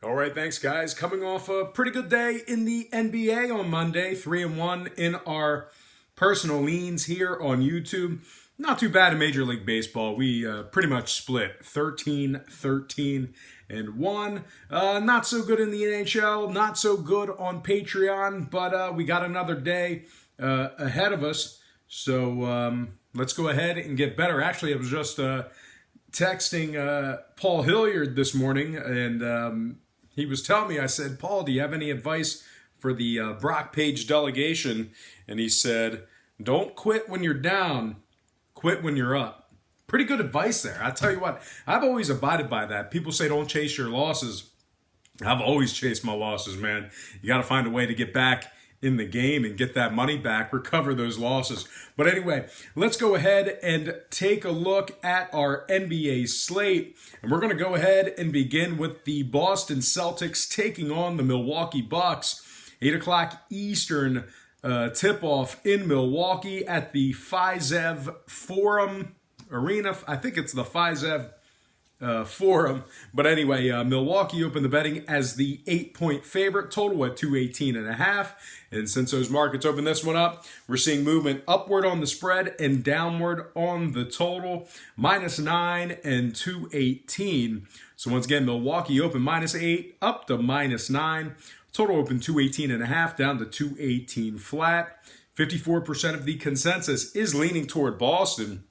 All right, thanks, guys. Coming off a pretty good day in the NBA on Monday, 3-1 in our personal leans here on YouTube. Not too bad in Major League Baseball. We pretty much split 13-13 and 1. Not so good in the NHL, not so good on Patreon, but we got another day ahead of us. So let's go ahead and get better. Actually, I was just texting Paul Hilliard this morning, and he was telling me, I said, Paul, do you have any advice for the Brock Page delegation? And he said, don't quit when you're down, quit when you're up. Pretty good advice there. I tell you what, I've always abided by that. People say don't chase your losses. I've always chased my losses, man. You got to find a way to get back in the game and get that money back, recover those losses. But anyway, let's go ahead and take a look at our NBA slate. And we're going to go ahead and begin with the Boston Celtics taking on the Milwaukee Bucks. 8 o'clock Eastern tip-off in Milwaukee at the Fiserv Forum Arena. I think it's the Fiserv Forum. But anyway, Milwaukee opened the betting as the 8-point favorite, total at 218.5. And since those markets opened this one up, we're seeing movement upward on the spread and downward on the total, -9 and 218. So once again, Milwaukee opened -8 up to -9. Total open 218.5 down to 218 flat. 54% of the consensus is leaning toward Boston.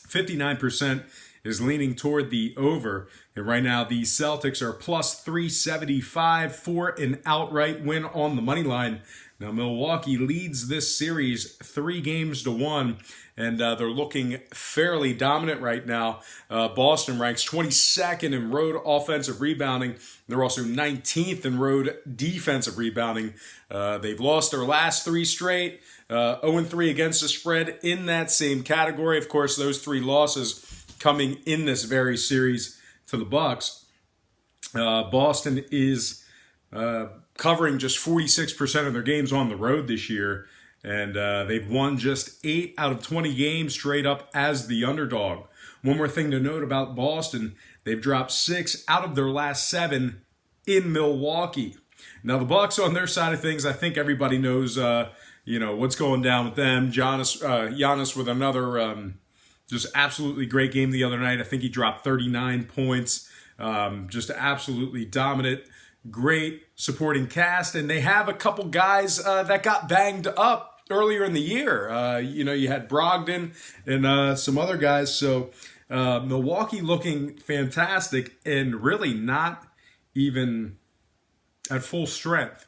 59% is leaning toward the over. And right now, the Celtics are plus 375 for an outright win on the money line. Now, Milwaukee leads this series 3-1, and they're looking fairly dominant right now. Boston ranks 22nd in road offensive rebounding. They're also 19th in road defensive rebounding. They've lost their last 3 straight, 0-3 against the spread in that same category. Of course, those 3 losses coming in this very series to the Bucks. Boston is covering just 46% of their games on the road this year, and they've won just 8 out of 20 games straight up as the underdog. One more thing to note about Boston, they've dropped 6 out of their last 7 in Milwaukee. Now the Bucks on their side of things, I think everybody knows what's going down with them. Giannis with another just absolutely great game the other night. I think he dropped 39 points. Just absolutely dominant. Great supporting cast. And they have a couple guys that got banged up earlier in the year. You had Brogdon and some other guys. So Milwaukee looking fantastic and really not even at full strength.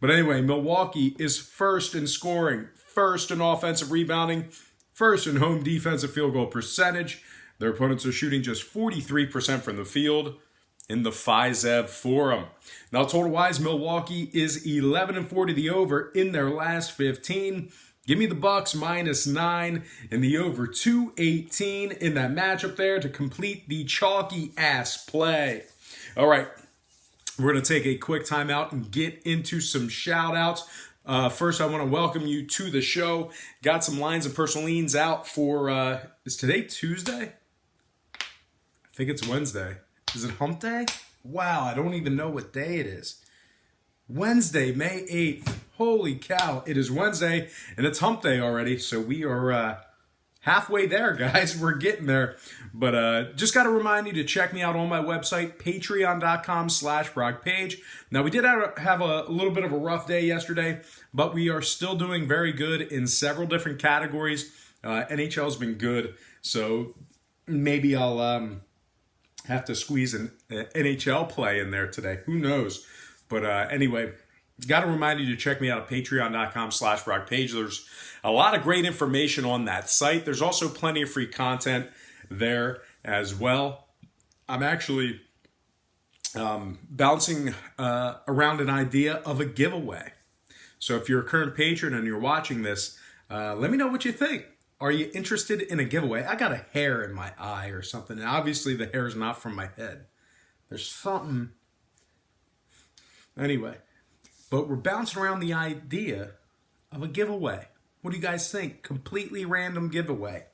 But anyway, Milwaukee is first in scoring, first in offensive rebounding, first in home defensive field goal percentage. Their opponents are shooting just 43% from the field in the Fiserv Forum. Now, total-wise, Milwaukee is 11-4 to the over in their last 15. Give me the Bucks -9 and the over 218 in that matchup there to complete the chalky-ass play. All right, we're going to take a quick timeout and get into some shout-outs. First, I want to welcome you to the show. Got some lines and personal leans out for, is today Tuesday? I think it's Wednesday. Is it hump day? Wow, I don't even know what day it is. Wednesday, May 8th. Holy cow, it is Wednesday, and it's hump day already, so we are halfway there, guys. We're getting there. But just got to remind you to check me out on my website, patreon.com/BrockPage. Now, we did have a little bit of a rough day yesterday, but we are still doing very good in several different categories. NHL's been good, so maybe I'll have to squeeze an NHL play in there today. Who knows? But anyway, got to remind you to check me out at patreon.com/BrockPage. There's a lot of great information on that site. There's also plenty of free content there as well. I'm actually bouncing around an idea of a giveaway. So if you're a current patron and you're watching this, let me know what you think. Are you interested in a giveaway? I got a hair in my eye or something, and obviously the hair is not from my head. There's something. Anyway, but we're bouncing around the idea of a giveaway. What do you guys think? Completely random giveaway.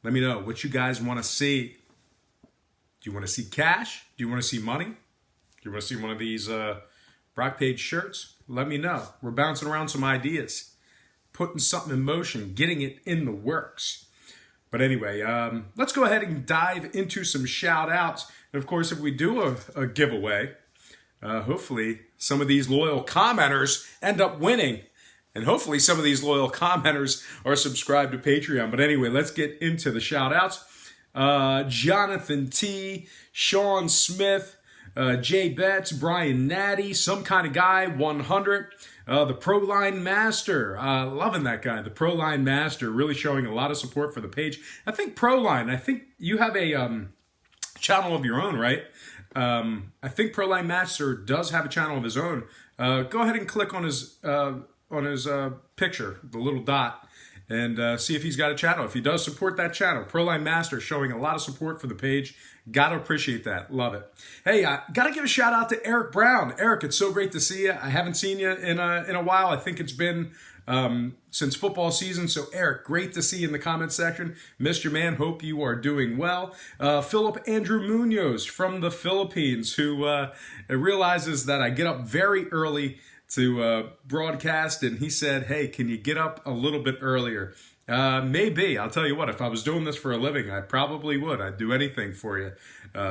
Let me know what you guys want to see. Do you want to see cash? Do you want to see money? you want to see one of these Brock Page shirts? Let me know. We're bouncing around some ideas, putting something in motion, getting it in the works. But anyway, let's go ahead and dive into some shout outs. And of course, if we do a giveaway, hopefully some of these loyal commenters end up winning. And hopefully some of these loyal commenters are subscribed to Patreon. But anyway, let's get into the shout outs. Jonathan T, Sean Smith, Jay Betts, Brian Natty, Some Kind of Guy, 100, the Proline Master, loving that guy, the Proline Master, really showing a lot of support for the page. I think Proline, you have a channel of your own, right? I think Proline Master does have a channel of his own. Go ahead and click on his picture, the little dot, and see if he's got a channel. If he does, support that channel. Proline Master showing a lot of support for the page. Gotta appreciate that. Love it. Hey, gotta give a shout out to Eric Brown. Eric, it's so great to see you. I haven't seen you in a while. I think it's been since football season. So Eric, great to see you in the comment section. Missed your man. Hope you are doing well. Philip Andrew Munoz from the Philippines, who realizes that I get up very early to broadcast, and he said, hey, can you get up a little bit earlier? Maybe. I'll tell you what, if I was doing this for a living, I probably would. I'd do anything for you,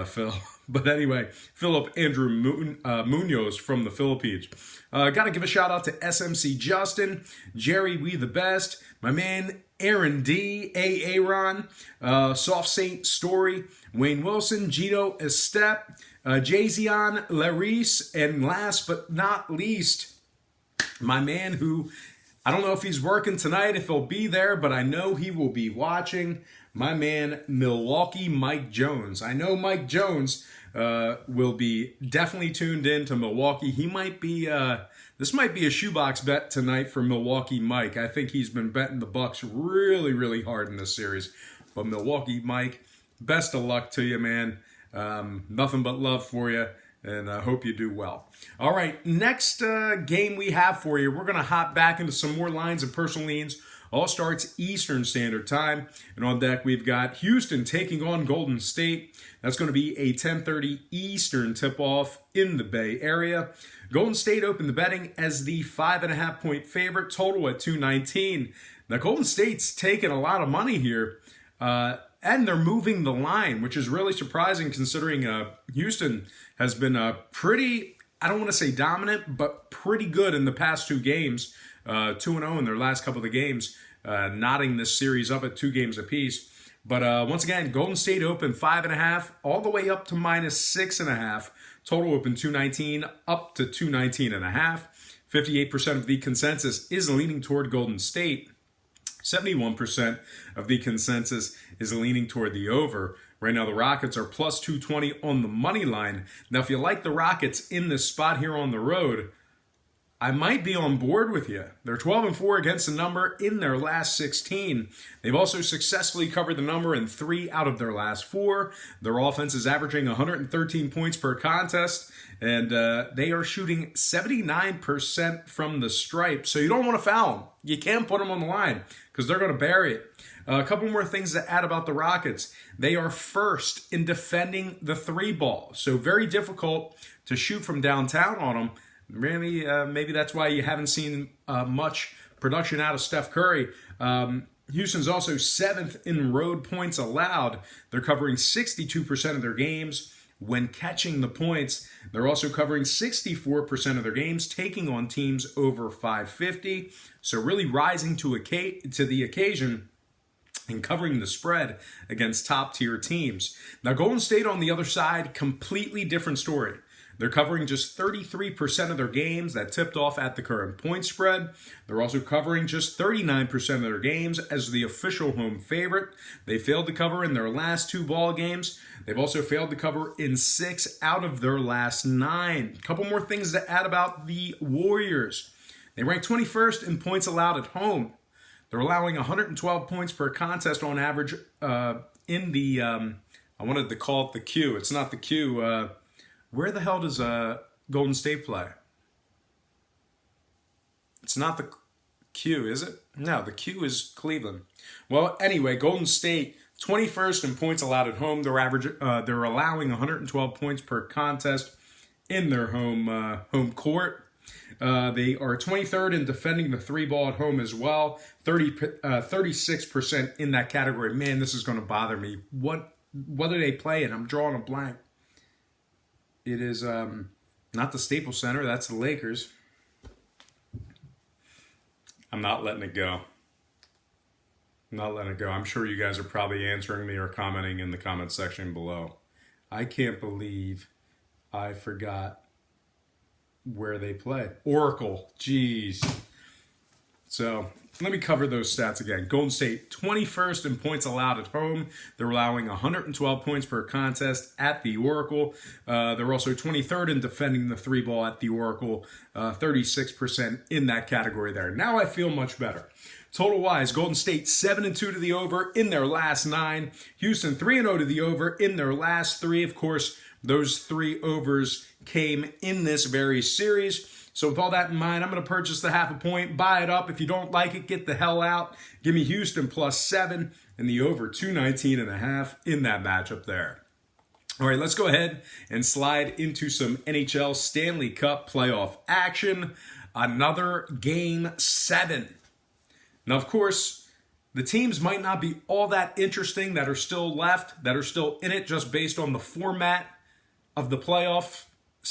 Phil. But anyway, Philip Andrew Munoz from the Philippines. Got to give a shout out to SMC Justin, Jerry We The Best, my man Aaron D, Aaron, Soft Saint Story, Wayne Wilson, Gito Estep, Jazion Laris, and last but not least, my man who, I don't know if he's working tonight, if he'll be there, but I know he will be watching, my man Milwaukee Mike Jones. I know Mike Jones will be definitely tuned in to Milwaukee. He might be, this might be a shoebox bet tonight for Milwaukee Mike. I think he's been betting the Bucks really, really hard in this series. But Milwaukee Mike, best of luck to you, man. Nothing but love for you, and I hope you do well. All right, next game we have for you, we're going to hop back into some more lines and personal leans. All starts Eastern Standard Time, and on deck we've got Houston taking on Golden State. That's going to be a 10:30 Eastern tip-off in the Bay Area. Golden State opened the betting as the 5.5-point favorite, total at 219. Now Golden State's taking a lot of money here. And they're moving the line, which is really surprising considering Houston has been pretty, I don't want to say dominant, but pretty good in the past two games. 2-0 in their last couple of games, knotting this series up at 2 games apiece. But once again, Golden State opened 5.5 all the way up to -6.5. Total open 219 up to 219.5. 58% of the consensus is leaning toward Golden State. 71% of the consensus is leaning toward the over. Right now, the Rockets are plus 220 on the money line. Now, if you like the Rockets in this spot here on the road, I might be on board with you. They're 12-4 against the number in their last 16. They've also successfully covered the number in 3 out of their last 4. Their offense is averaging 113 points per contest, and they are shooting 79% from the stripe. So you don't want to foul them. You can't put them on the line because they're going to bury it. A couple more things to add about the Rockets. They are first in defending the 3-ball, so very difficult to shoot from downtown on them. Really, maybe that's why you haven't seen much production out of Steph Curry. Houston's also 7th in road points allowed. They're covering 62% of their games when catching the points. They're also covering 64% of their games, taking on teams over 550. So really rising to the occasion and covering the spread against top-tier teams. Now, Golden State on the other side, completely different story. They're covering just 33% of their games that tipped off at the current point spread. They're also covering just 39% of their games as the official home favorite. They failed to cover in their last 2 ball games. They've also failed to cover in 6 out of their last 9. A couple more things to add about the Warriors. They rank 21st in points allowed at home. They're allowing 112 points per contest on average in the, I wanted to call it the Q. It's not the Q. Where the hell does Golden State play? It's not the Q, is it? No, the Q is Cleveland. Well, anyway, Golden State, 21st in points allowed at home. They're allowing 112 points per contest in their home court. They are 23rd in defending the three ball at home as well. 36% in that category. Man, this is going to bother me. What do they play in? I'm drawing a blank. It is not the Staples Center. That's the Lakers. I'm not letting it go. I'm sure you guys are probably answering me or commenting in the comment section below. I can't believe I forgot where they play. Oracle. Jeez. So let me cover those stats again. Golden State, 21st in points allowed at home. They're allowing 112 points per contest at the Oracle. They're also 23rd in defending the three ball at the Oracle. 36% in that category there. Now I feel much better. Total wise, Golden State 7-2 to the over in their last 9. Houston 3-0 to the over in their last 3. Of course, those 3 overs came in this very series. So with all that in mind, I'm going to purchase the half a point, buy it up. If you don't like it, get the hell out. Give me Houston +7 and the over 219.5 in that matchup there. All right, let's go ahead and slide into some NHL Stanley Cup playoff action. Another Game 7. Now, of course, the teams might not be all that interesting that are still left, that are still in it just based on the format of the playoff